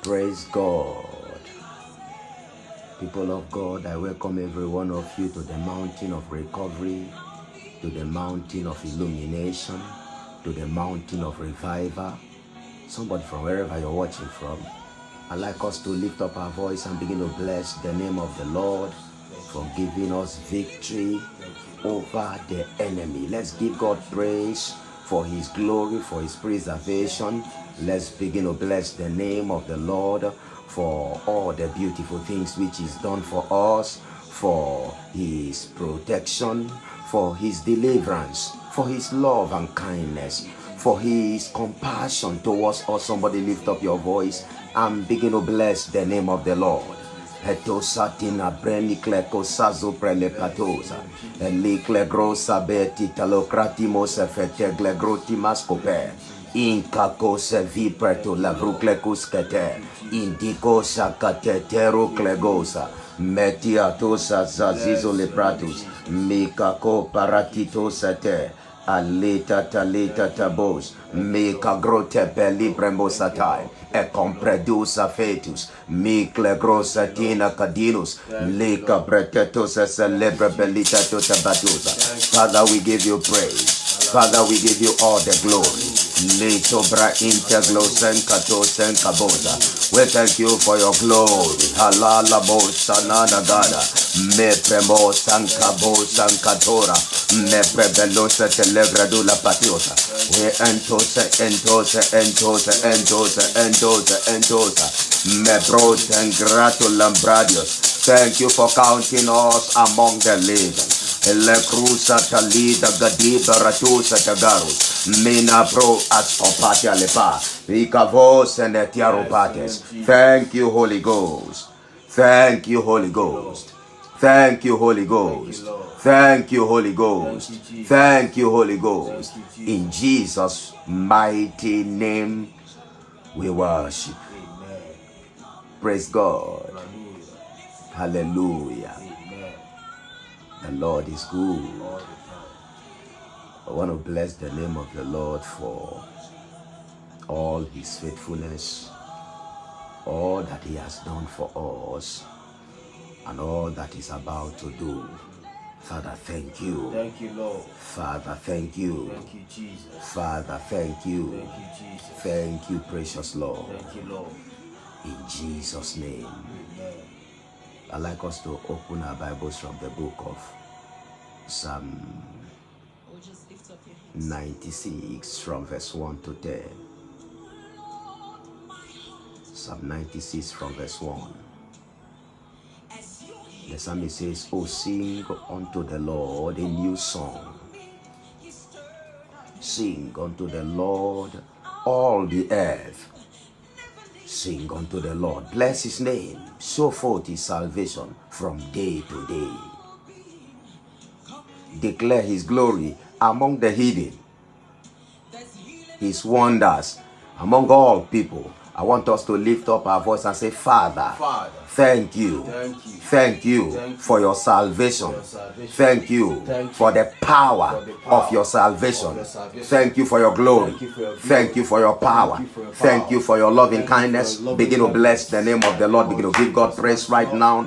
Praise God. People of God, I welcome every one of you to the mountain of recovery, to the mountain of illumination, to the mountain of revival. Somebody from wherever you're watching from, I'd like us to lift up our voice and begin to bless the name of the Lord for giving us victory over the enemy. Let's give God praise for his glory, for his preservation. Let's begin to bless the name of the Lord for all the beautiful things which he's done for us, for his protection, for his deliverance, for his love and kindness, for his compassion towards us. Somebody lift up your voice and begin to bless the name of the Lord. Etosatina brenikle kosazo prele patosa elikle grosa beti talocratimos efetegle grotimas cope inca cose vipreto lavrucle cuscete indicosa catetero clegosa metiatosa zazizo lepratus mikako paratitosate alita talita tabos mika grote peli premosatai e compredusa fetus mikle grossa tina cadinus lika pretetosa celebra belita tota batusa. Father, we give you praise. Father, we give you all the glory. Lito bra interglosen katosen kabosa. We thank you for your glory. Halala bosa nana gada. Me premo sankabo sankatora. Me prebelosa telegradula patiosa. We entosa. Me bros and gratulam bradios. Thank you for counting us among the living. Le cruza talida gadiba ratusa tagarus. Mina pro ascopatia lepa. Vicavos and etiaropates. Thank you, Holy Ghost. Thank you, Holy Ghost. Thank you, Holy Ghost. Thank you, Holy Ghost. Thank you, Holy Ghost. In Jesus' mighty name, we worship. Praise God. Hallelujah. The Lord is good. I want to bless the name of the Lord for all his faithfulness, all that he has done for us, and all that he's about to do. Father, thank you. Thank you, Lord. Father, thank you. Thank you, Jesus. Father, thank you. Thank you, Jesus. Thank you, precious Lord. Thank you, Lord. In Jesus' name. Amen. I'd like us to open our Bibles from the book of Psalm 96 from verse 1 to 10. Psalm 96 from verse 1. The psalmist says, "O sing unto the Lord a new song. Sing unto the Lord all the earth. Sing unto the Lord, bless his name, show forth his salvation from day to day. Declare his glory among the heathen, his wonders among all people." I want us to lift up our voice and say, Father, thank you. Thank you for your salvation. Thank you for the power of your salvation. Thank you for your glory. Thank you for your power. Thank you for your loving kindness. Begin to bless the name of the Lord. Begin to give God praise right now.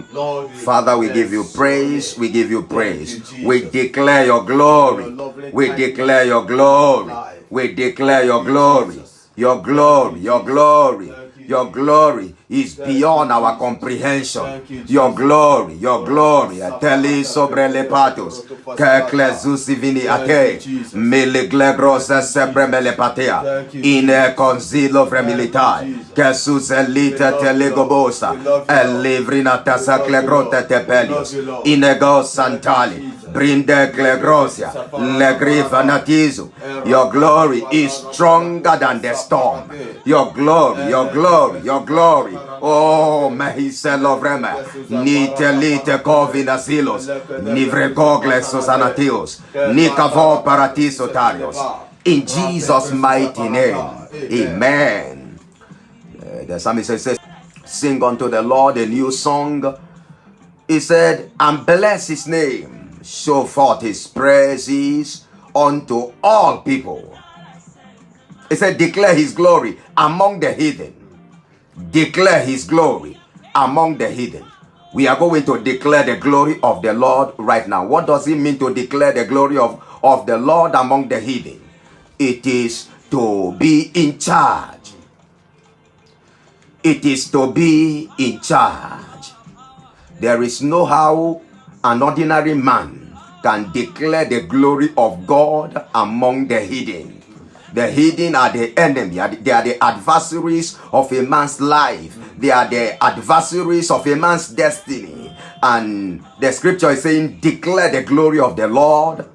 Father, we give you praise. We give you praise. We declare your glory. We declare your glory. We declare your glory. Your glory, your glory, your glory is beyond our comprehension. Your glory, Ateli sobre le patos, kekle zusivini ate, melegle grosa sebre mele patea, ine conzilo vremilitai, kesus elite telegobosa, elivrina tasacle grote tepelios, inego santali, brinde clegrosia, legriva natizu. Your glory is stronger than the storm. Your glory, your glory, your glory. Oh, mehiselo vreme, nite lite covina silos, nivre gogles sosanatios, nikavo paratisotarios. In Jesus' mighty name, amen. The psalmist says, sing unto the Lord a new song. He said, and bless his name. Show forth his praises unto all people. He said, declare his glory among the heathen. declare his glory among the heathen. We are going to declare the glory of the Lord right now. What does it mean to declare the glory of the Lord among the heathen? It is to be in charge. It is to be in charge. There is no how an ordinary man can declare the glory of God among the heathen. The heathen are the enemy. They are the adversaries of a man's life. They are the adversaries of a man's destiny. And the scripture is saying, declare the glory of the Lord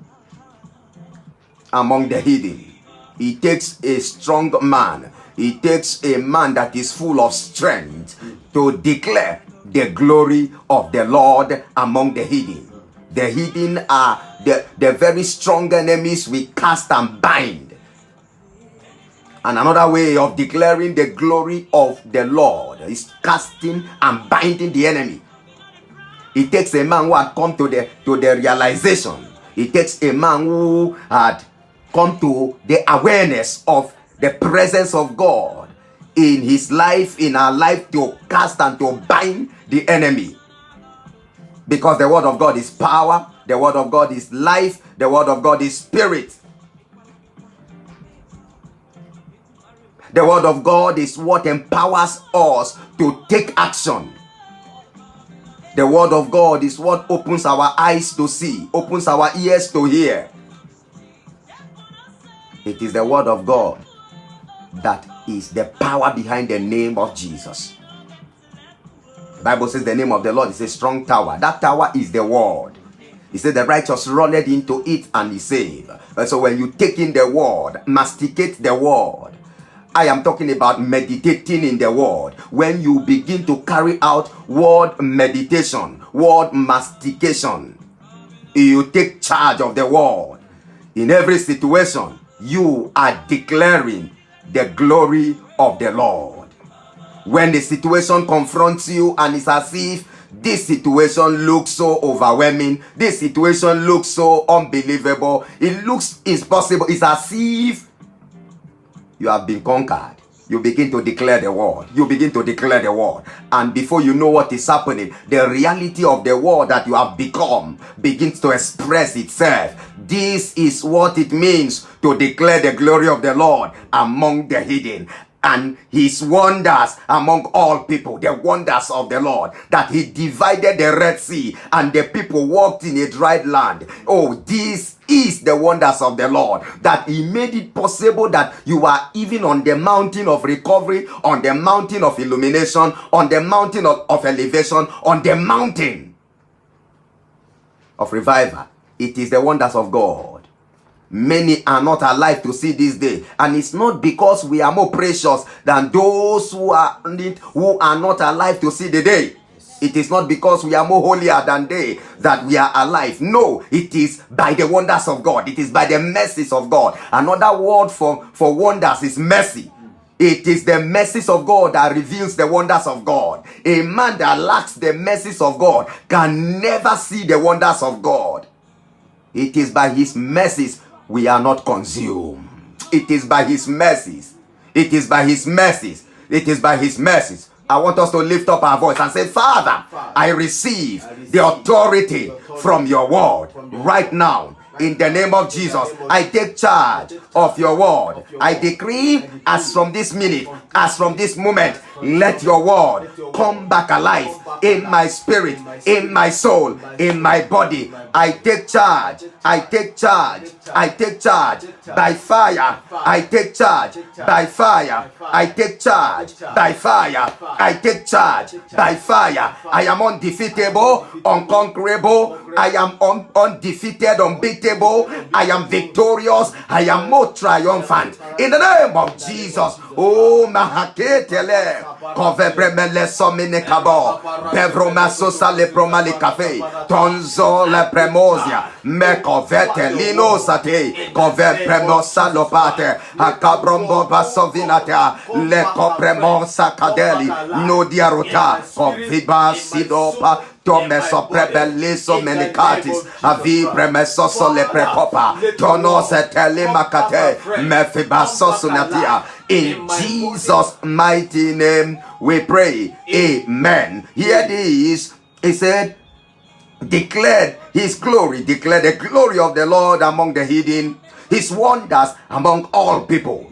among the heathen. It takes a strong man. It takes a man that is full of strength to declare the glory of the Lord among the heathen. The heathen are the very strong enemies we cast and bind. And another way of declaring the glory of the Lord is casting and binding the enemy. It takes a man who had come to the realization. It takes a man who had come to the awareness of the presence of God in his life, in our life, to cast and to bind the enemy. Because the word of God is power, the word of God is life, the word of God is spirit. The word of God is what empowers us to take action. The word of God is what opens our eyes to see, opens our ears to hear. It is the word of God that is the power behind the name of Jesus. The Bible says the name of the Lord is a strong tower. That tower is the word. He said the righteous runneth into it and is saved. And so when you take in the word, masticate the word. I am talking about meditating in the word. When you begin to carry out word meditation, word mastication, you take charge of the word. In every situation, you are declaring the glory of the Lord. When the situation confronts you and it's as if this situation looks so overwhelming, this situation looks so unbelievable, it looks impossible, it's as if you have been conquered, you begin to declare the word. You begin to declare the word. And before you know what is happening, the reality of the word that you have become begins to express itself. This is what it means to declare the glory of the Lord among the heathen, and his wonders among all people, the wonders of the Lord, that he divided the Red Sea and the people walked in a dry land. Oh, this is the wonders of the Lord, that he made it possible that you are even on the mountain of recovery, on the mountain of illumination, on the mountain of elevation, on the mountain of revival. It is the wonders of God. Many are not alive to see this day, and it's not because we are more precious than those who are not alive to see the day. It is not because we are more holier than they that we are alive. No, it is by the wonders of God. It is by the mercies of God. Another word for wonders is mercy. It is the mercies of God that reveals the wonders of God. A man that lacks the mercies of God can never see the wonders of God. It is by his mercies we are not consumed. It is by his mercies. It is by his mercies. It is by his mercies. I want us to lift up our voice and say, Father, I receive the authority from your word right now. In the name of Jesus, I take charge of your word. I decree, as from this minute, as from this moment, let your word come back alive in my spirit, in my soul, in my body. I take charge. I take charge. I take charge by fire. I take charge by fire. I take charge by fire. I take charge by fire. I am undefeatable, unconquerable. I am undefeated, unbeatable. I am victorious. I am more triumphant. In the name of Jesus. Oh, mahaketele. Kovebremele somine kabo. Bevromaso sale promali cafe. Tonzo le premosia. Me covete lino sate. Kove premosa lopate. Akabrombo basovinata. Le copremosa cadeli. No diarota. Koviba sidopa. Tomeso prebeliso menicatis, avi premesoso le precopa, tonos telemakate, mefibasosunatia. In Jesus' mighty name we pray. Amen. Here this, he said, declared his glory, declared the glory of the Lord among the heathen, his wonders among all people.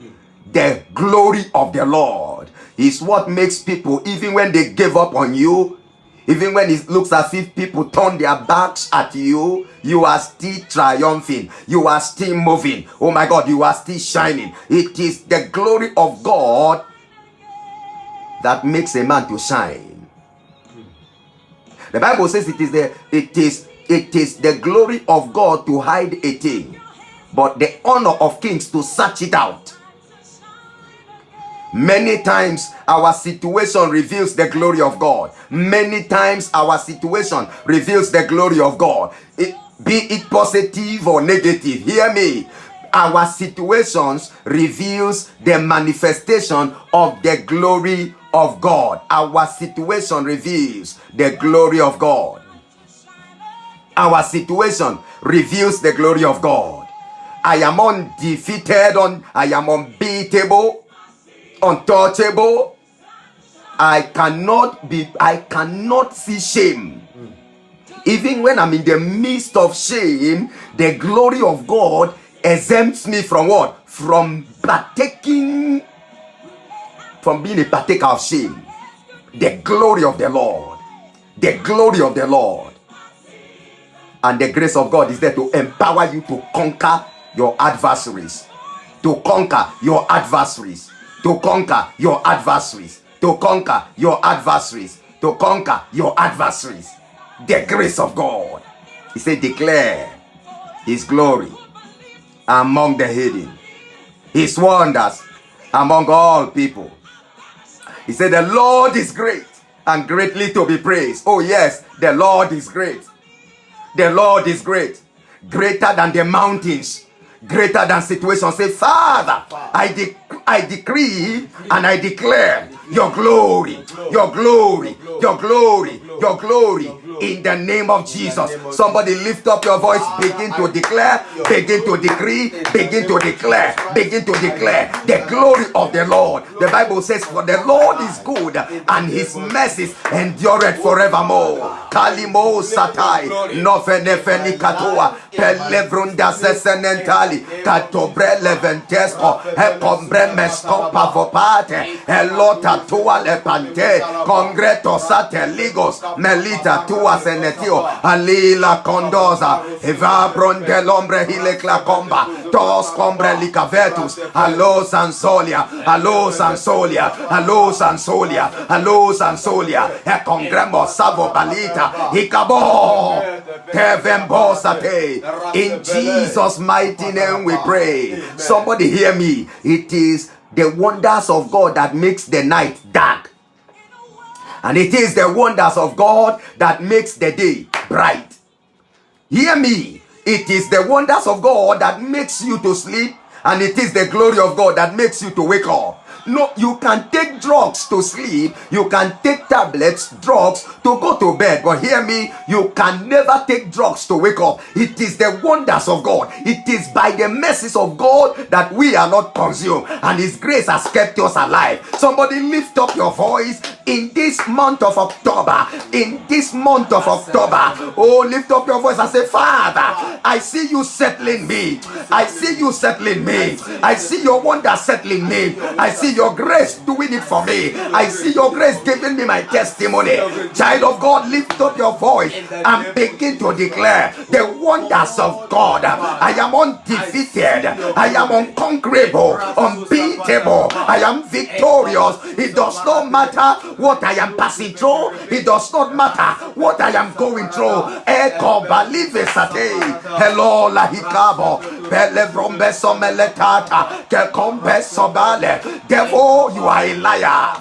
The glory of the Lord is what makes people, even when they give up on you, even when it looks as if people turn their backs at you, you are still triumphing. You are still moving. Oh my God, you are still shining. It is the glory of God that makes a man to shine. The Bible says it is the glory of God to hide a thing, but the honor of kings to search it out. Many times our situation reveals the glory of God. Many times our situation reveals the glory of God. Be it positive or negative. Hear me. Our situations reveals the manifestation of the glory of God. Our situation reveals the glory of God. Our situation reveals the glory of God. I am undefeated, I am unbeatable, untouchable. I cannot see shame. Even when I'm in the midst of shame, the glory of God exempts me from what? From being a partaker of shame. The glory of the Lord. The glory of the Lord. And the grace of God is there to empower you to conquer your adversaries. To conquer your adversaries. To conquer your adversaries. To conquer your adversaries. To conquer your adversaries. The grace of God. He said, declare his glory among the heathen, his wonders among all people. He said, the Lord is great and greatly to be praised. Oh yes, the Lord is great. The Lord is great. Greater than the mountains. Greater than situations. Say, Father, I decree and I declare your glory, your glory, your glory, your glory in the name of Jesus. Somebody lift up your voice, begin to declare, begin to decree, begin to declare, begin to declare the glory of the Lord. The Bible says, for the Lord is good and his mercies endureth forevermore. Kalimo satai, nofenefeni katua, pelevrunda sesenentali, katobre leventesco, ecombre mesco pavopate, elota tua lepante, congreto sateligos, melita tua senetio, alila condosa, eva bronde l'ombre hilecla comba, tos combre licavetus, allo sansolia, allo sansolia, allo sansolia, allo sansolia, e congremo savo balita, ikabo, tevembosate. In Jesus' mighty name we pray. Somebody hear me. It is the wonders of God that makes the night dark, and it is the wonders of God that makes the day bright. Hear me. It is the wonders of God that makes you to sleep, and it is the glory of God that makes you to wake up. No, you can take drugs to sleep, you can take tablets, drugs to go to bed, but hear me, you can never take drugs to wake up. It is the wonders of God. It is by the mercies of God that we are not consumed, and his grace has kept us alive. Somebody lift up your voice in this month of October. In this month of October, oh, lift up your voice and say, Father, I see you settling me. I see you settling me. I see your wonder settling me. I see your grace doing it for me. I see your grace giving me my testimony. Child of God, lift up your voice and begin to declare the wonders of God. I am undefeated. I am unconquerable, unbeatable. I am victorious. It does not matter what I am passing through. It does not matter what I am going through. Eko balive sate. Hello la hikabo. Bele brombe someletata. Ke kombe sobale. Devil, you are a liar.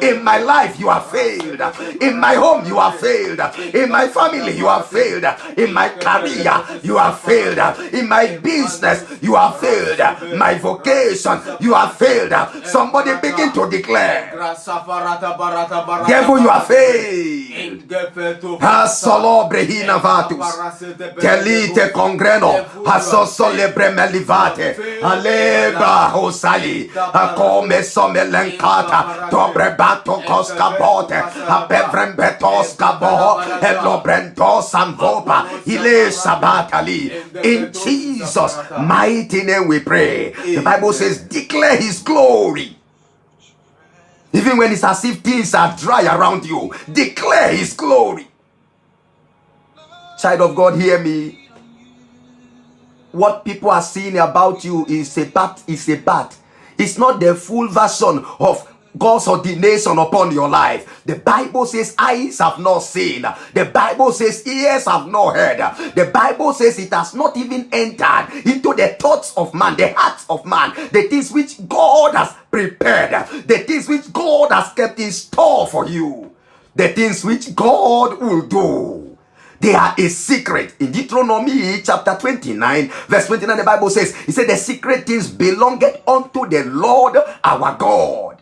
In my life, you have failed. In my home, you have failed. In my family, you have failed. In my career, you have failed. In my business, you have failed. My vocation, you have failed. Somebody begin to declare. Devil, you are failed. Hasolo brehina vatus. Telite congreno. Hasoso lebre melivate. Aleba hosali. Akome somelenkata. Dobre bato koskabote. Apevrem betos kabo. Elobrento sanvopa. Ile sabatali. In Jesus' mighty name we pray. The Bible says, declare his glory. Even when it's as if things are dry around you, declare his glory. Child of God, hear me. What people are saying about you is a part. It's not the full version of God's ordination upon your life. The Bible says eyes have not seen. The Bible says ears have not heard. The Bible says it has not even entered into the thoughts of man, the hearts of man, the things which God has prepared, the things which God has kept in store for you, the things which God will do. They are a secret. In Deuteronomy chapter 29 verse 29, the Bible says, it said, the secret things belongeth unto the Lord our God.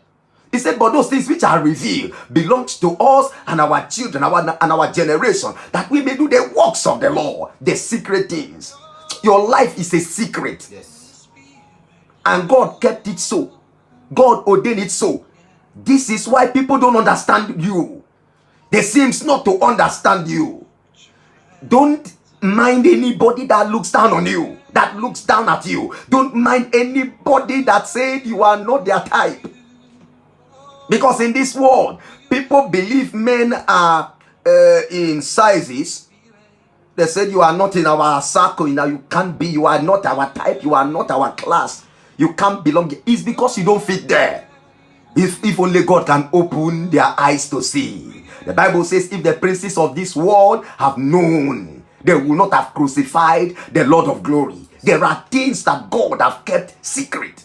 He said, but those things which are revealed belongs to us and our children, and our generation, that we may do the works of the Lord, the secret things. Your life is a secret. Yes. And God kept it so. God ordained it so. This is why people don't understand you. They seems not to understand you. Don't mind anybody that looks down on you, that looks down at you. Don't mind anybody that said you are not their type. Because in this world, people believe men are in sizes. They said you are not in our circle, you can't be, you are not our type, you are not our class, you can't belong. It's because you don't fit there. If only God can open their eyes to see. The Bible says, if the princes of this world have known, they will not have crucified the Lord of glory. There are things that God have kept secret.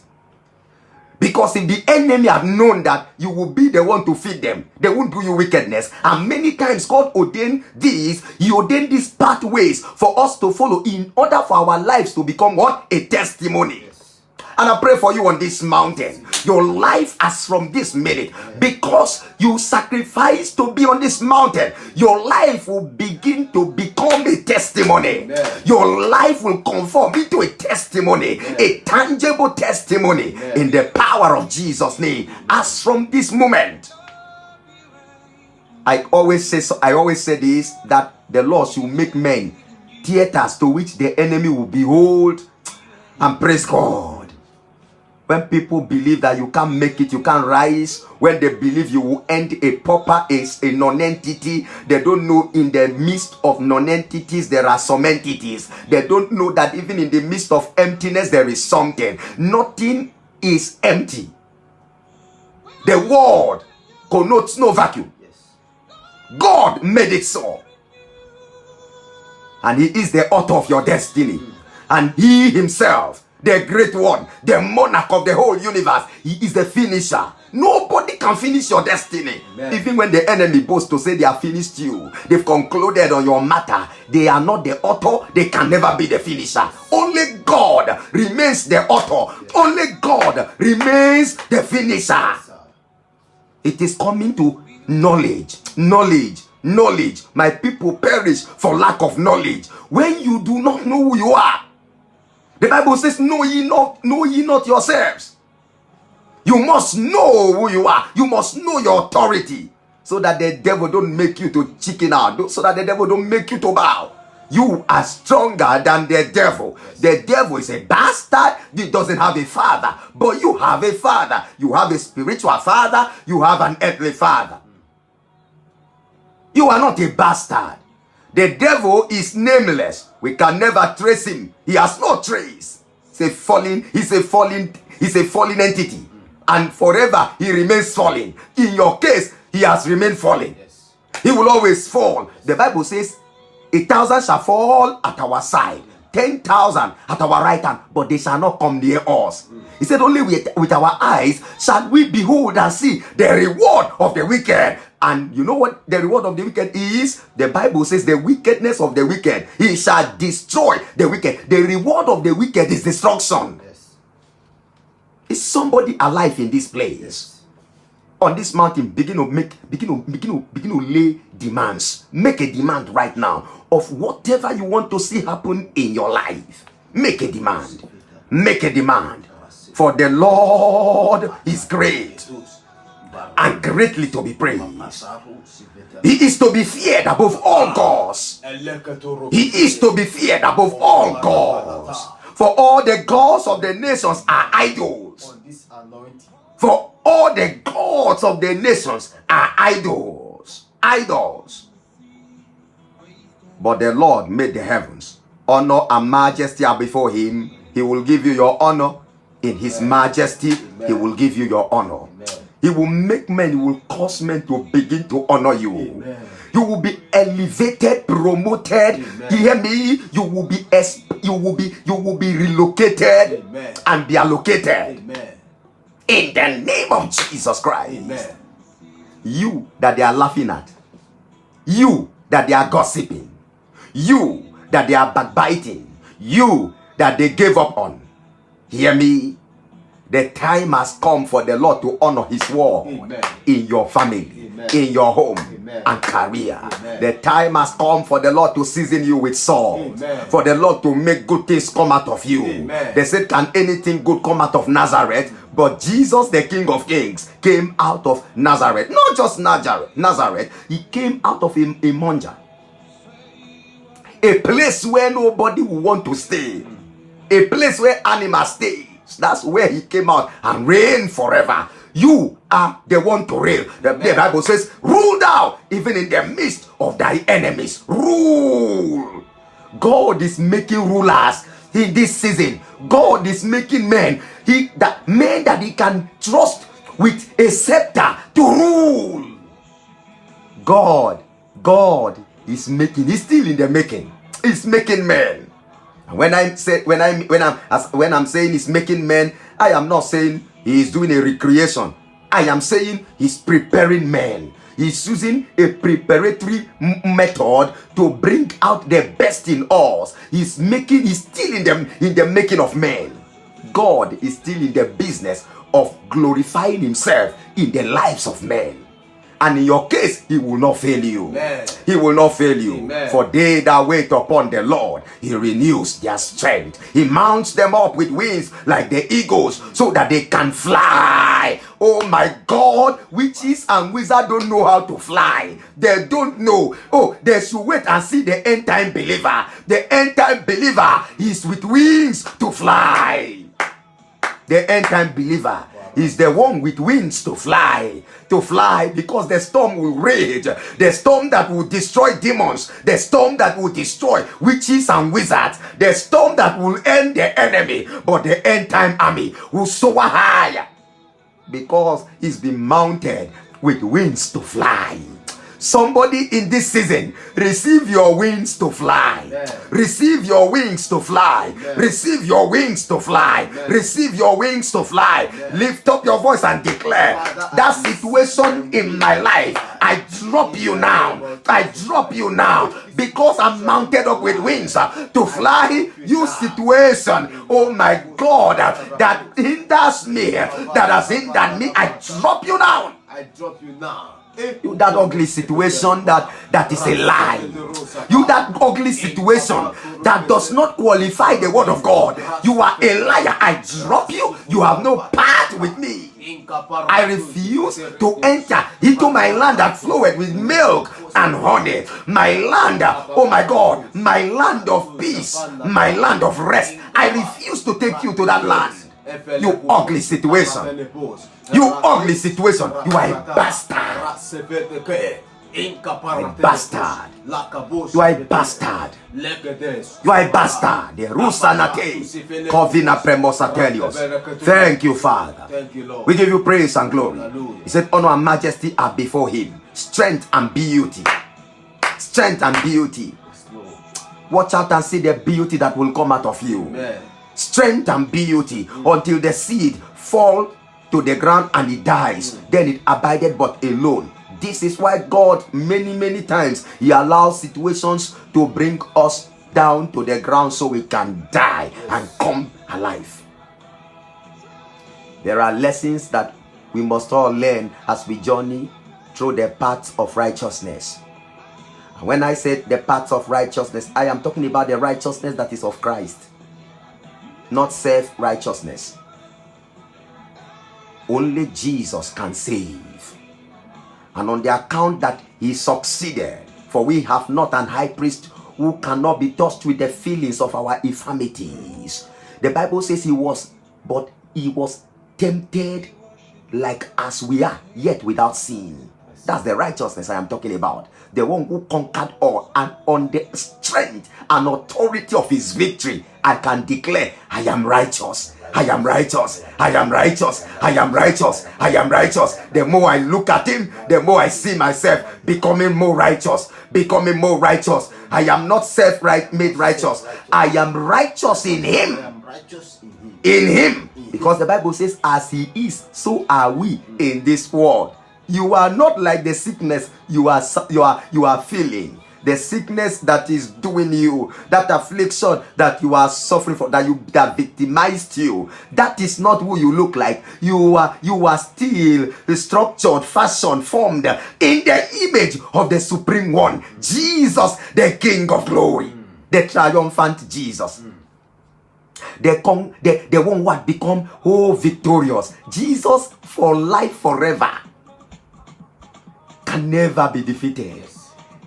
Because if the enemy had known that you will be the one to feed them, they won't do you wickedness. And many times God ordained these, he ordained these pathways for us to follow in order for our lives to become what? A testimony. And I pray for you on this mountain. Your life as from this minute, because you sacrifice to be on this mountain, your life will begin to become a testimony. Amen. Your life will conform into a testimony, amen, a tangible testimony, amen, in the power of Jesus' name. As from this moment, I always say this, that the Lord should make men theaters to which the enemy will behold and praise God. When people believe that you can't make it, you can't rise, when they believe you will end a pauper, a non-entity, they don't know in the midst of non-entities there are some entities. They don't know that even in the midst of emptiness there is something. Nothing is empty. The word connotes no vacuum. God made it so. And he is the author of your destiny. And he himself, the great one, the monarch of the whole universe, he is the finisher. Nobody can finish your destiny. Amen. Even when the enemy boasts to say they have finished you, they've concluded on your matter, they are not the author, they can never be the finisher. Only God remains the author. Yes. Only God remains the finisher. It is coming to knowledge. My people perish for lack of knowledge. When you do not know who you are, the Bible says, know ye not yourselves. You must know who you are. You must know your authority, so that the devil don't make you to chicken out, so that the devil don't make you to bow. You are stronger than the devil. The devil is a bastard. He doesn't have a father, but you have a father. You have a spiritual father. You have an earthly father. You are not a bastard. The devil is nameless. We can never trace him. He has no trace. He's a fallen entity. And forever he remains fallen. In your case, he has remained fallen. Yes. He will always fall. The Bible says, 1,000 shall fall at our side, 10,000 at our right hand, but they shall not come near us. He said, only with our eyes shall we behold and see the reward of the wicked. And you know what the reward of the wicked is? The Bible says the wickedness of the wicked, he shall destroy the wicked. The reward of the wicked is destruction. Yes. Is somebody alive in this place? Yes. on this mountain, begin to lay demands. Make a demand right now of whatever you want to see happen in your life. Make a demand. Make a demand. For the Lord is great and greatly to be praised. He is to be feared above all gods. He is to be feared above all gods. For all the gods of the nations are idols. For all the gods of the nations are idols. Idols. But the Lord made the heavens. Honor and majesty are before him. He will give you your honor. In his majesty, he will give you your honor. He will make men, he will cause men to begin to honor you. You will be elevated, promoted. You hear me? You will be relocated and be allocated. In the name of Jesus Christ. You that they are laughing at. You that they are gossiping. You that they are backbiting. You that they gave up on. Hear me? The time has come for the Lord to honor his word in your family, in your home and career. The time has come for the Lord to season you with salt, for the Lord to make good things come out of you. They said, can anything good come out of Nazareth? But Jesus, the King of Kings, came out of Nazareth. Not just Nazareth. He came out of a manger. A place where nobody will want to stay. A place where animals stay. That's where he came out and reigned forever. You are the one to reign. The Bible says, rule thou even in the midst of thy enemies. Rule. God is making rulers in this season. God is making men. Men that he can trust with a scepter to rule. God is making. He's still in the making. He's making men. When I'm saying he's making men, I am not saying he is doing a recreation. I am saying he's preparing men. He's using a preparatory method to bring out the best in us. He's still in the making of men. God is still in the business of glorifying himself in the lives of men. And in your case, he will not fail you. Amen. He will not fail you. Amen. For they that wait upon the Lord, he renews their strength. He mounts them up with wings like the eagles so that they can fly. Oh my God, witches and wizards don't know how to fly. They don't know. Oh, they should wait and see the end time believer. The end time believer is with wings to fly. The end time believer is the one with wings to fly because the storm will rage, the storm that will destroy demons, the storm that will destroy witches and wizards, the storm that will end the enemy, but the end time army will soar higher because he's been mounted with wings to fly. Somebody in this season, receive your wings to fly. Amen. Receive your wings to fly. Amen. Receive your wings to fly. Amen. Receive your wings to fly. Amen. Lift up your voice and declare, that situation in my life, I drop you now. I drop you now because I'm mounted up with wings to fly. You situation, oh my God, that hinders me, that has hindered me, I drop you now. I drop you now. You that ugly situation that is a lie. You that ugly situation that does not qualify the word of God. You are a liar. I drop you. You have no part with me. I refuse to enter into my land that floweth with milk and honey. My land, oh my God, my land of peace, my land of rest. I refuse to take you to that land. You ugly situation. You ugly situation. You are a bastard. A bastard. You are a bastard. You are a bastard. The Rusanate Kovina Premosatelios. Thank you, Father. Thank you, Lord. We give you praise and glory. He said, honor and majesty are before him. Strength and beauty. Strength and beauty. Watch out and see the beauty that will come out of you. Amen. Strength and beauty until the seed fall to the ground and it dies. Then it abided but alone. This is why God many times he allows situations to bring us down to the ground so we can die and come alive. There are lessons that We must all learn as we journey through the paths of righteousness. And when I say the paths of righteousness, I am talking about the righteousness that is of Christ, not self-righteousness. Only Jesus can save. And on the account that he succeeded, for we have not an high priest who cannot be touched with the feelings of our infirmities. The Bible says he was tempted like as we are, yet without sin. That's the righteousness I am talking about. The one who conquered all, and on the strength and authority of his victory, I can declare, I am righteous. I am righteous. I am righteous. I am righteous. I am righteous. The more I look at him, the more I see myself becoming more righteous. Becoming more righteous. I am not made righteous. I am righteous in him. In him. Because the Bible says, as he is, so are we in this world. You are not like the sickness you are feeling. The sickness that is doing you, that affliction that you are suffering from, that victimized you, that is not who you look like. You are still structured, fashioned, formed in the image of the Supreme One, Jesus, the King of Glory, the triumphant Jesus. The one who had become victorious. Jesus for life forever. Can never be defeated.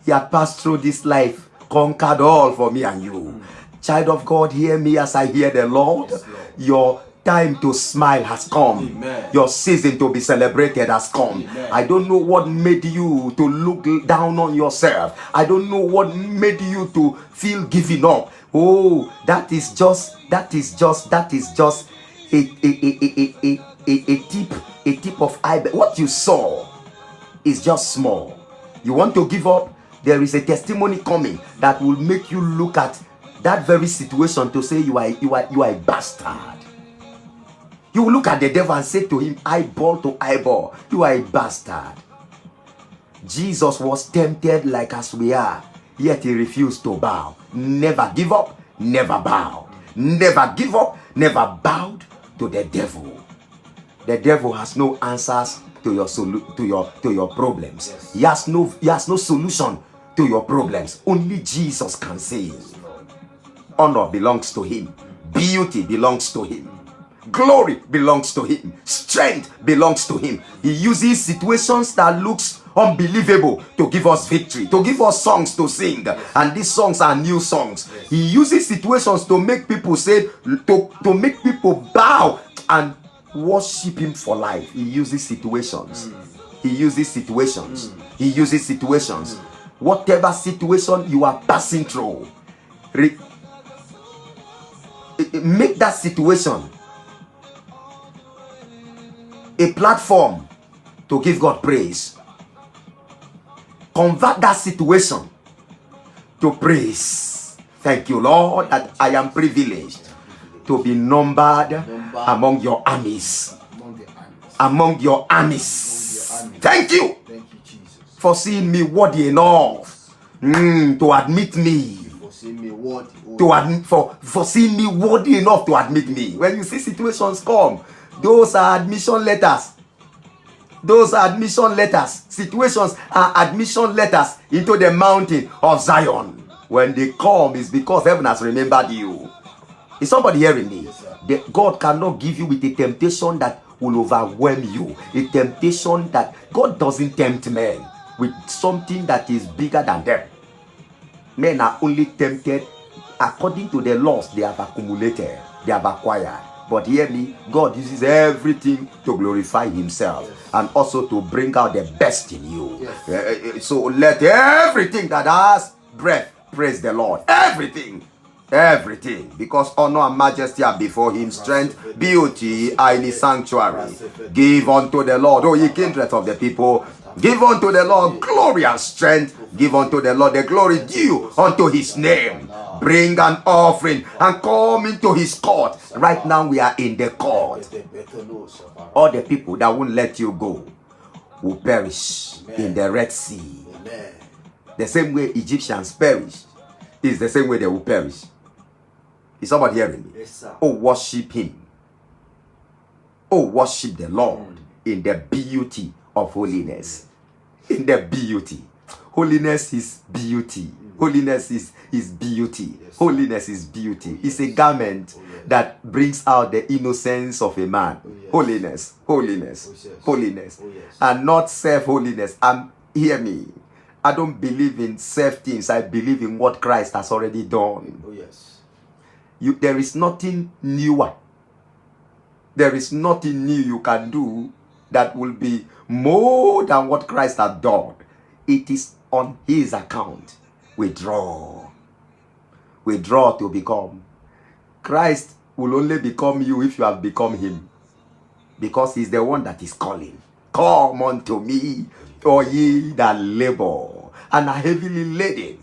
He had passed through this life, conquered all for me and you. Child of God, hear me as I hear the Lord. Yes, Lord. Your time to smile has come. Amen. Your season to be celebrated has come. Amen. I don't know what made you to look down on yourself. I don't know what made you to feel giving up. Oh, that is just a tip of iceberg. What you saw is just small. You want to give up? There is a testimony coming that will make you look at that very situation to say you are a bastard. You will look at the devil and say to him, eyeball to eyeball, you are a bastard. Jesus was tempted like as we are, yet he refused to bow. Never give up, never bow. Never give up, never bowed to the devil. The devil has no answers to your problems. Yes. He has no solution to your problems. Only Jesus can save. Honor belongs to him. Beauty belongs to him. Glory belongs to him. Strength belongs to him. He uses situations that looks unbelievable to give us victory, to give us songs to sing. And these songs are new songs. He uses situations to make people say, to make people bow and worship him for life. He uses situations. He uses situations. He uses situations. Whatever situation you are passing through, make that situation a platform to give God praise. Convert that situation to praise. Thank you, Lord, that I am privileged to be numbered among your armies. Among your armies. Thank you for seeing me worthy enough to admit me. For seeing me worthy enough to admit me. When you see situations come, those are admission letters. Those are admission letters. Situations are admission letters into the mountain of Zion. When they come, it's because heaven has remembered you. Is somebody hearing me? Yes, God cannot give you with a temptation that will overwhelm you. A temptation that God doesn't tempt men with something that is bigger than them. Men are only tempted according to the laws they have accumulated, they have acquired. But hear me, God uses everything to glorify himself, yes, and also to bring out the best in you. Yes. So let everything that has breath praise the Lord. Everything. Because honor and majesty are before him, strength, beauty are in his sanctuary. Give unto the Lord, O ye kindred of the people, give unto the Lord glory and strength. Give unto the Lord the glory due unto his name. Bring an offering and come into his court. Right now we are in the court. All the people that won't let you go will perish in the Red Sea. The same way Egyptians perished is the same way they will perish. Is somebody hearing me? Yes, sir. Oh, worship him. Oh, worship the Lord. in the beauty of holiness. In the beauty. Holiness is beauty. Holiness is beauty. Holiness is beauty. It's a garment that brings out the innocence of a man. Holiness, holiness, holiness, and not self-holiness. Hear me. I don't believe in self things. I believe in what Christ has already done. There is nothing newer. There is nothing new you can do that will be more than what Christ has done. It is on his account. Withdraw to become. Christ will only become you if you have become him, because he's the one that is calling. Come unto me, all ye that labor and are heavily laden,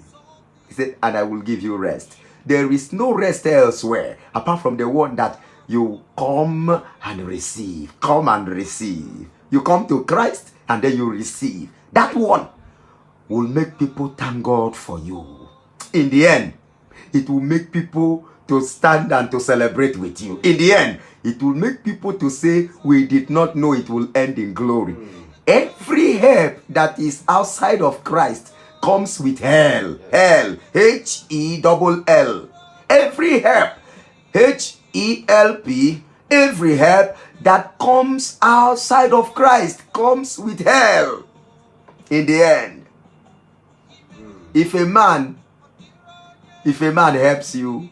he said, and I will give you rest. There is no rest elsewhere apart from the one that you come and receive. Come and receive. You come to Christ and then you receive. That one will make people thank God for you. In the end, it will make people to stand and to celebrate with you. In the end, it will make people to say, we did not know it will end in glory. Every help that is outside of Christ comes with hell. Hell. H-E-double-L. Every help. H-E-L-P. Every help that comes outside of Christ comes with hell. In the end, if a man helps you,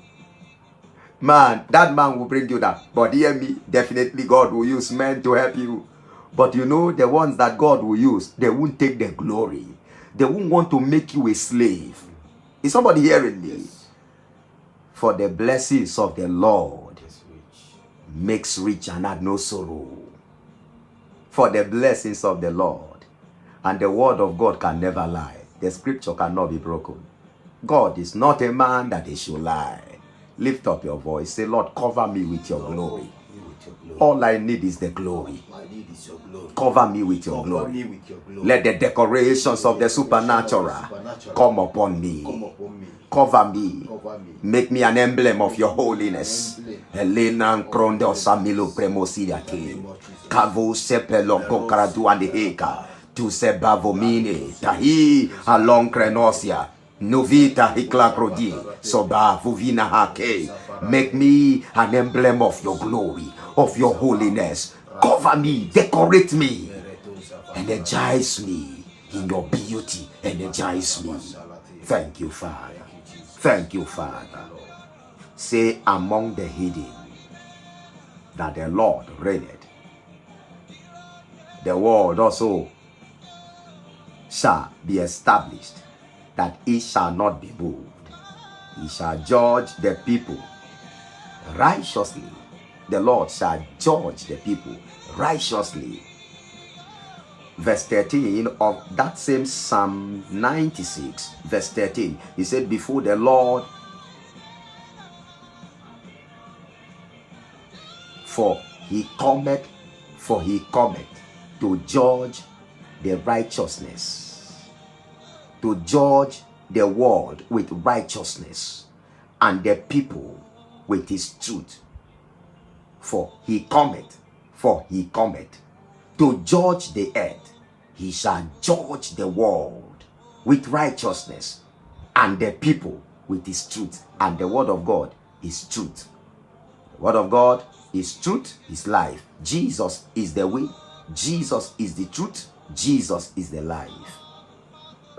that man will bring you that. But hear me, definitely God will use men to help you. But you know, the ones that God will use, they won't take the glory. They won't want to make you a slave. Is somebody hearing me? Yes. For the blessings of the Lord makes rich and add no sorrow. For the blessings of the Lord, and the word of God can never lie. The scripture cannot be broken. God is not a man that he should lie. Lift up your voice. Say, Lord, cover me with your glory. All I need is the glory. Cover me with your glory. Let the decorations of the supernatural come upon me. Cover me. Make me an emblem of your holiness. Elena Krondo Samilo Premosiriate. Kavo Sepelo Kokradu and the Heka. Tu se bavomine. Tahi along Krenosia. Novita Hiklakrodi. Soba Vuvina Hake. Make me an emblem of your glory, of your holiness. Cover me, decorate me, energize me in your beauty. Energize me. Thank you, Father. Thank you, Father. Say among the hidden that the Lord reigneth. The word also shall be established, that it shall not be moved. He shall judge the people righteously. The Lord shall judge the people righteously. Verse 13 of that same Psalm 96, verse 13, he said, before the Lord, for he cometh to judge the righteousness, to judge the world with righteousness, and the people with his truth. For he cometh to judge the earth. He shall judge the world with righteousness, and the people with his truth. And the word of God is truth. The word of God is truth, is life. Jesus is the way. Jesus is the truth. Jesus is the life.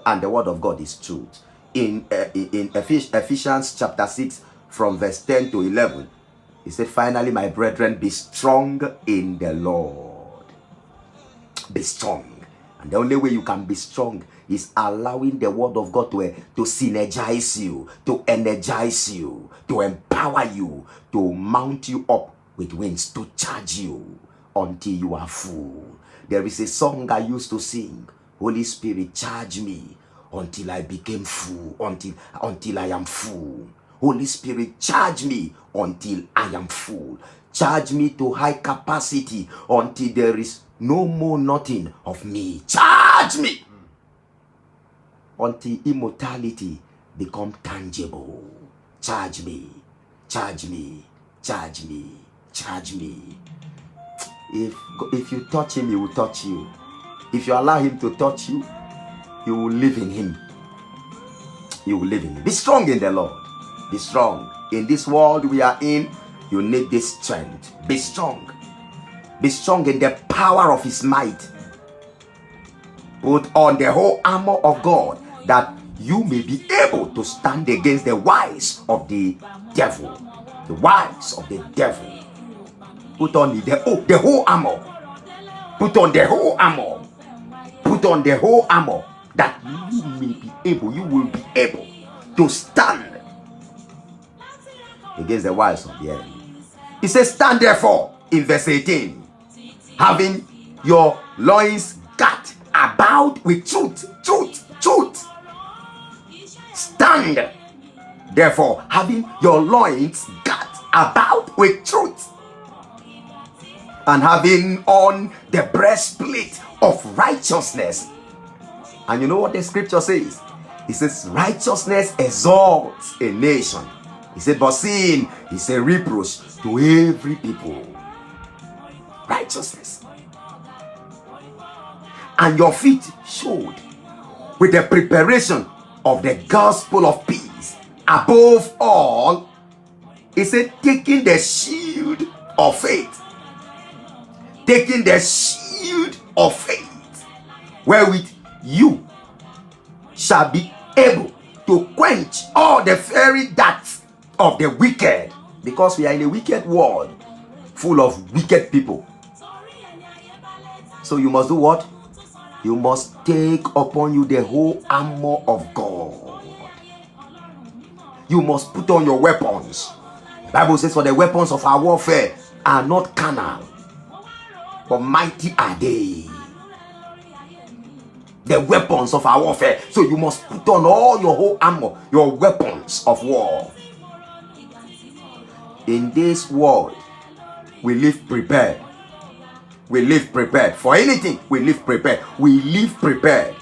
And the word of God is truth. In Ephesians chapter 6, from verse 10 to 11, he said, finally, my brethren, be strong in the Lord. Be strong. And the only way you can be strong is allowing the word of God to synergize you, to energize you, to empower you, to mount you up with wings, to charge you until you are full. There is a song I used to sing, Holy Spirit, charge me until I became full, until I am full. Holy Spirit, charge me until I am full. Charge me to high capacity until there is no more nothing of me. Charge me until immortality become tangible. Charge me, charge me, charge me, charge me. If you touch him, he will touch you. If you allow him to touch you, you will live in him. You will live in him. Be strong in the Lord. Be strong. In this world we are in, you need this strength. Be strong. Be strong in the power of his might. Put on the whole armor of God, that you may be able to stand against the wiles of the devil. The wiles of the devil. Put on the whole armor. Put on the whole armor. Put on the whole armor, that you may be able, you will be able to stand against the wiles of the enemy. He says, stand therefore, in verse 18, having your loins girt about with truth. Stand therefore, having your loins girt about with truth, and having on the breastplate of righteousness. And you know what the scripture says? It says, righteousness exalts a nation. He said, but sin is a reproach to every people. Righteousness. And your feet showed with the preparation of the gospel of peace. Above all, he said, taking the shield of faith. Taking the shield of faith, wherewith you shall be able to quench all the fiery darts of the wicked. Because we are in a wicked world, full of wicked people. So you must do what? You must take upon you the whole armor of God. You must put on your weapons. The Bible says, for the weapons of our warfare are not carnal, but mighty are they. The weapons of our warfare. So you must put on all your whole armor, your weapons of war. In this world, we live prepared. We live prepared. For anything, we live prepared. We live prepared.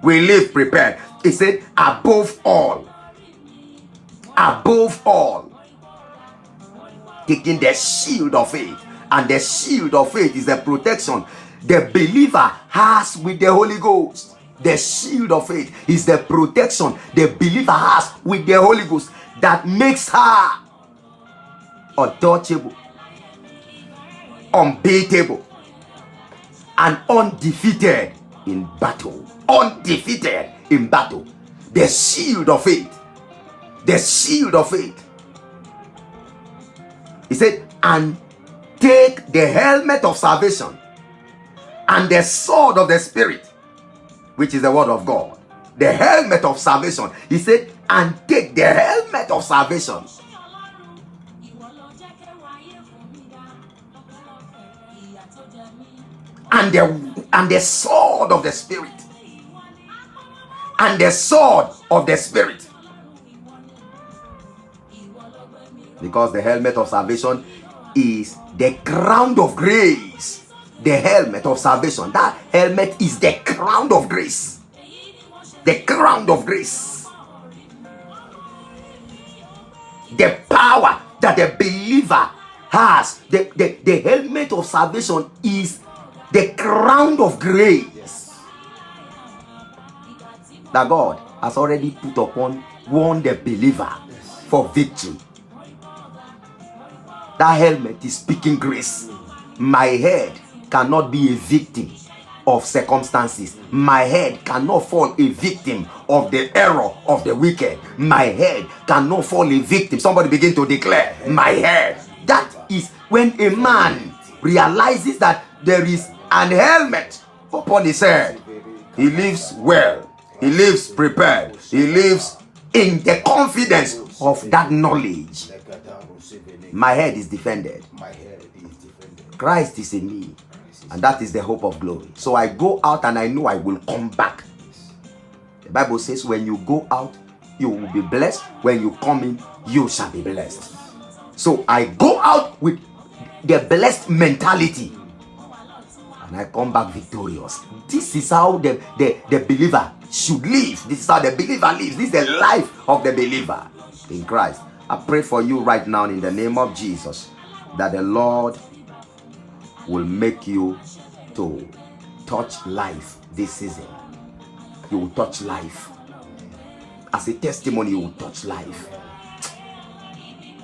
We live prepared. He said, above all, taking the shield of faith. And the shield of faith is the protection the believer has with the Holy Ghost. The shield of faith is the protection the believer has with the Holy Ghost, that makes her untouchable, unbeatable, and undefeated in battle. Undefeated in battle. The shield of faith. The shield of faith. He said, and take the helmet of salvation and the sword of the Spirit, which is the word of God. The helmet of salvation. He said, and take the helmet of salvation. And the sword of the Spirit. And the sword of the Spirit. Because the helmet of salvation is the crown of grace. The helmet of salvation. That helmet is the crown of grace. The crown of grace. The power that the believer has. The helmet of salvation is the crown of grace that God has already put upon the believer for victory. That helmet is speaking grace. My head cannot be a victim of circumstances. My head cannot fall a victim of the error of the wicked. My head cannot fall a victim. Somebody begin to declare, my head. That is when a man realizes that there is an helmet upon his head. He lives well. He lives prepared. He lives in the confidence of that knowledge. My head is defended. Christ is in me, and that is the hope of glory. So I go out and I know I will come back. The Bible says when you go out, you will be blessed. When you come in, you shall be blessed. So I go out with the blessed mentality, and I come back victorious. This is how the believer should live. This is how the believer lives. This is the life of the believer in Christ. I pray for you right now in the name of Jesus, that the Lord will make you to touch life this season. You will touch life. As a testimony, you will touch life.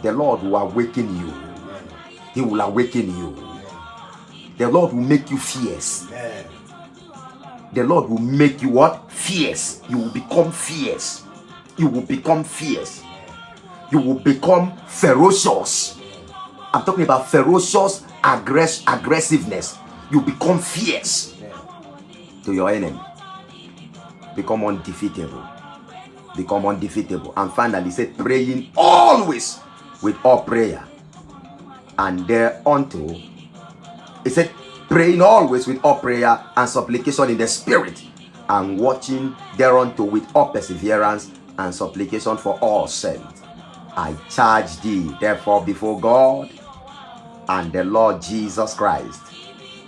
The Lord will awaken you. He will awaken you. The Lord will make you fierce. The Lord will make you what? Fierce. You will become fierce. You will become fierce. You will become ferocious. I'm talking about ferocious aggressiveness. You become fierce to your enemy. Become undefeatable. Become undefeatable. And finally, he said, praying always with all prayer. And thereunto, he said, praying always with all prayer and supplication in the spirit, and watching thereunto with all perseverance and supplication for all saints. I charge thee, therefore, before God and the Lord Jesus Christ,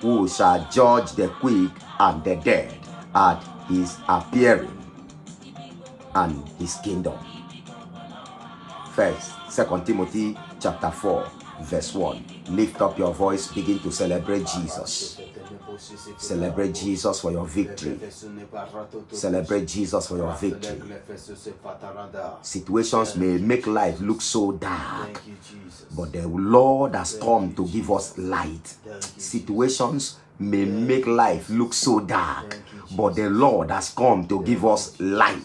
who shall judge the quick and the dead at his appearing and his kingdom. First, 2 Timothy chapter 4, verse 1. Lift up your voice, begin to celebrate Jesus. Celebrate Jesus for your victory. Celebrate Jesus for your victory. Situations may make life look so dark, but the Lord has come to give us light. Situations may make life look so dark, but the Lord has come to give us light.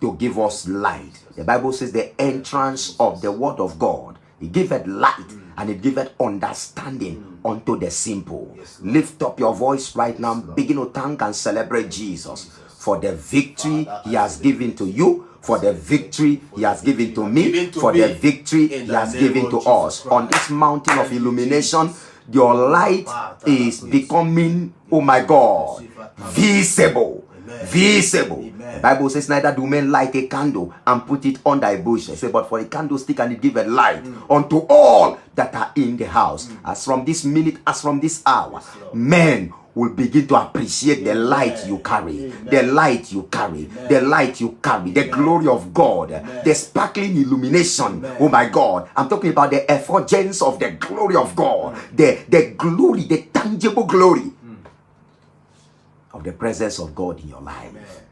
To give us light. The Bible says the entrance of the word of God, He giveth light and it giveth understanding unto the simple. Lift up your voice right now. Begin to thank and celebrate Jesus for the victory He has given to you, for the victory He has given to me, for the victory He has given to us. On this mountain of illumination, your light is becoming, oh my God, visible. Visible. The Bible says, neither do men light a candle and put it under a bushel. Say, but for a candlestick, and it giveth light unto all that are in the house. As from this minute, as from this hour, men will begin to appreciate the light you carry, the light you carry, the light you carry, the glory of God, the sparkling illumination. Oh my God, I'm talking about the effulgence of the glory of God, the glory, the tangible glory of the presence of God in your life.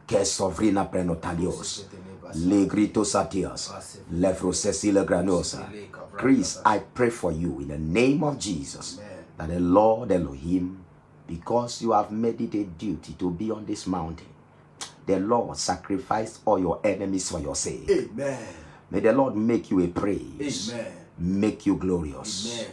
Que sovrina prenotalios, legrito satias, lefrosesile granosa. Chris, I pray for you in the name of Jesus, that the Lord Elohim, because you have made it a duty to be on this mountain, the Lord sacrificed all your enemies for your sake. Amen. May the Lord make you a praise. Amen. Make you glorious.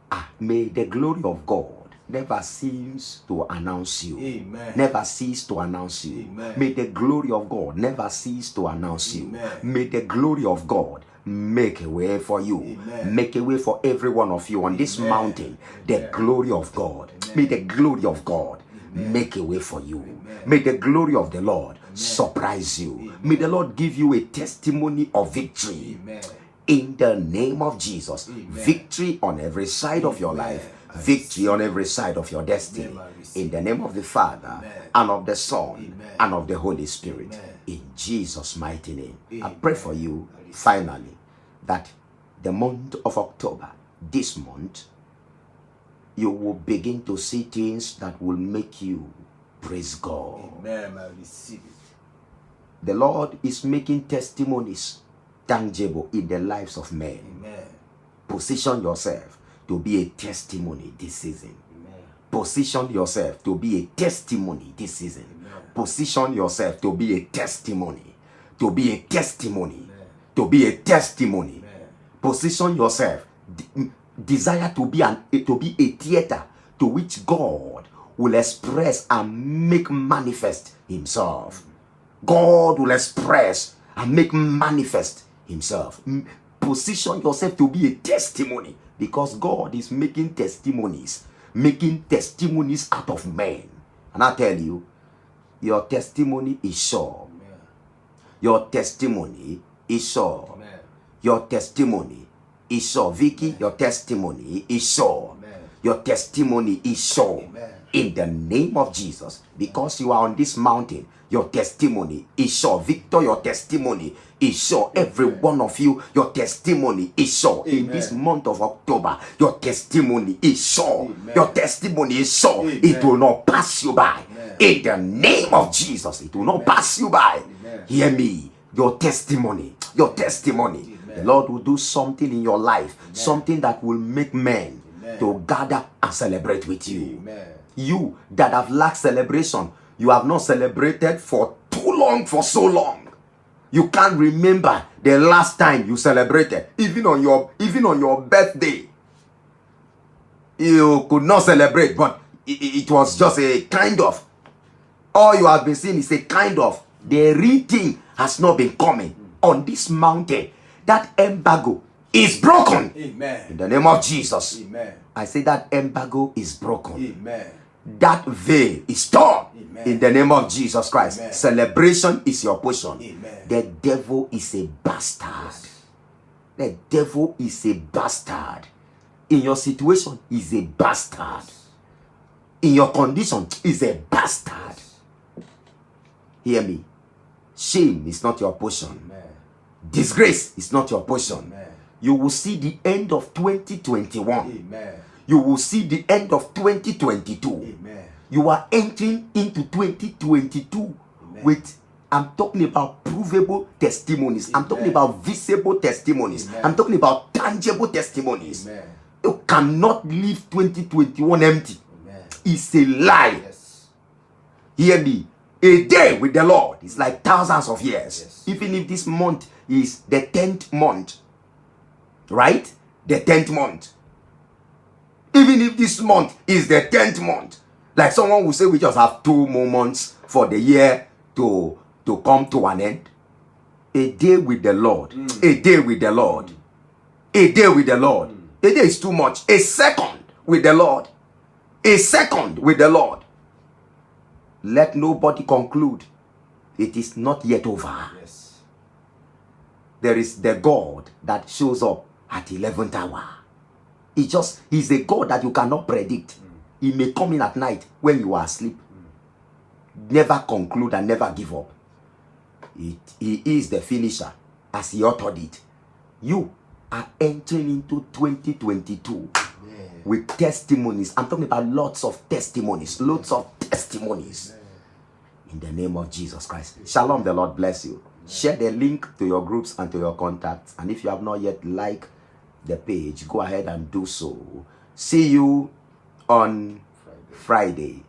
Amen. May the glory of God never cease to announce you. Amen. Never cease to announce you. Amen. May the glory of God never cease to announce you. Amen. May the glory of God make a way for you. Amen. Make a way for every one of you on this mountain. The glory of God. Amen. May the glory of God make a way for you. Amen. May the glory of the Lord surprise you. Amen. May the Lord give you a testimony of victory. Amen. In the name of Jesus. Amen. Victory on every side of your life. Victory on every side of your destiny. In the name of the Father, and of the Son, and of the Holy Spirit. In Jesus' mighty name. I pray for you, finally, that the month of October, this month, you will begin to see things that will make you praise God. Amen. I receive it. The Lord is making testimonies tangible in the lives of men. Amen. Position yourself to be a testimony this season. Amen. Position yourself to be a testimony this season. Amen. Position yourself to be a testimony. To be a testimony. Amen. To be a testimony. Amen. Position yourself. Desire to be a theater to which God will express and make manifest Himself. God will express and make manifest Himself. Position yourself to be a testimony, because God is making testimonies out of men. And I tell you, your testimony is sure. Amen. Your testimony is sure. Amen. Your testimony is sure. Vicky, amen. Your testimony is sure. Amen. Your testimony is sure. Amen. In the name of Jesus, because you are on this mountain, your testimony is sure. Victor, your testimony is sure. Every one of you, your testimony is sure. In this month of October, your testimony is sure. Your testimony is sure. It will not pass you by. In the name of Jesus, it will not pass you by. Hear me. Your testimony, the Lord will do something in your life, something that will make men to gather and celebrate with you. You that have lacked celebration, you have not celebrated for too long, for so long. You can't remember the last time you celebrated. Even on your birthday, you could not celebrate, but it was just a kind of. All you have been seeing is a kind of. The real thing has not been coming. On this mountain, that embargo is broken. Amen. In the name of Jesus. Amen. I say that embargo is broken. Amen. That veil is torn. Amen. In the name of Jesus Christ. Amen. Celebration is your portion. Amen. The devil is a bastard. Yes. The devil is a bastard. In your situation, is a bastard. Yes. In your condition, is a bastard. Yes. Hear me. Shame is not your portion. Amen. Disgrace is not your portion. Amen. You will see the end of 2021. Amen. You will see the end of 2022. Amen. You are entering into 2022. Amen. With, I'm talking about provable testimonies. Amen. I'm talking about visible testimonies. Amen. I'm talking about tangible testimonies. Amen. You cannot leave 2021 empty. Amen. It's a lie. Yes. Hear me. A day with the Lord is like thousands of years. Yes. Even if this month is the 10th month, right? The 10th month. Even if this month is the 10th month, like someone will say we just have 2 more months for the year to come to an end. A day with the Lord. A day with the Lord. A day with the Lord. A day is too much. A second with the Lord. A second with the Lord. Let nobody conclude it is not yet over. Yes. There is the God that shows up at 11th hour. He's a God that you cannot predict. He may come in at night when you are asleep. Never conclude and never give up. He is the finisher as he uttered it. You are entering into 2022 with testimonies. I'm talking about lots of testimonies. Lots of testimonies. In the name of Jesus Christ. Shalom. The Lord bless you. Share the link to your groups and to your contacts. And if you have not yet liked the page, go ahead and do so. See you on Friday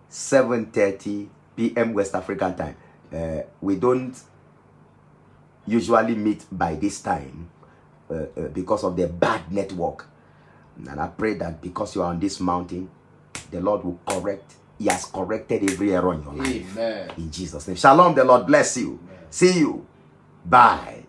7:30 p.m. West African time. We don't usually meet by this time because of the bad network. And I pray that because you are on this mountain, the Lord will correct. He has corrected every error in your life. Amen. In Jesus' name. Shalom. The Lord bless you. Amen. See you. Bye.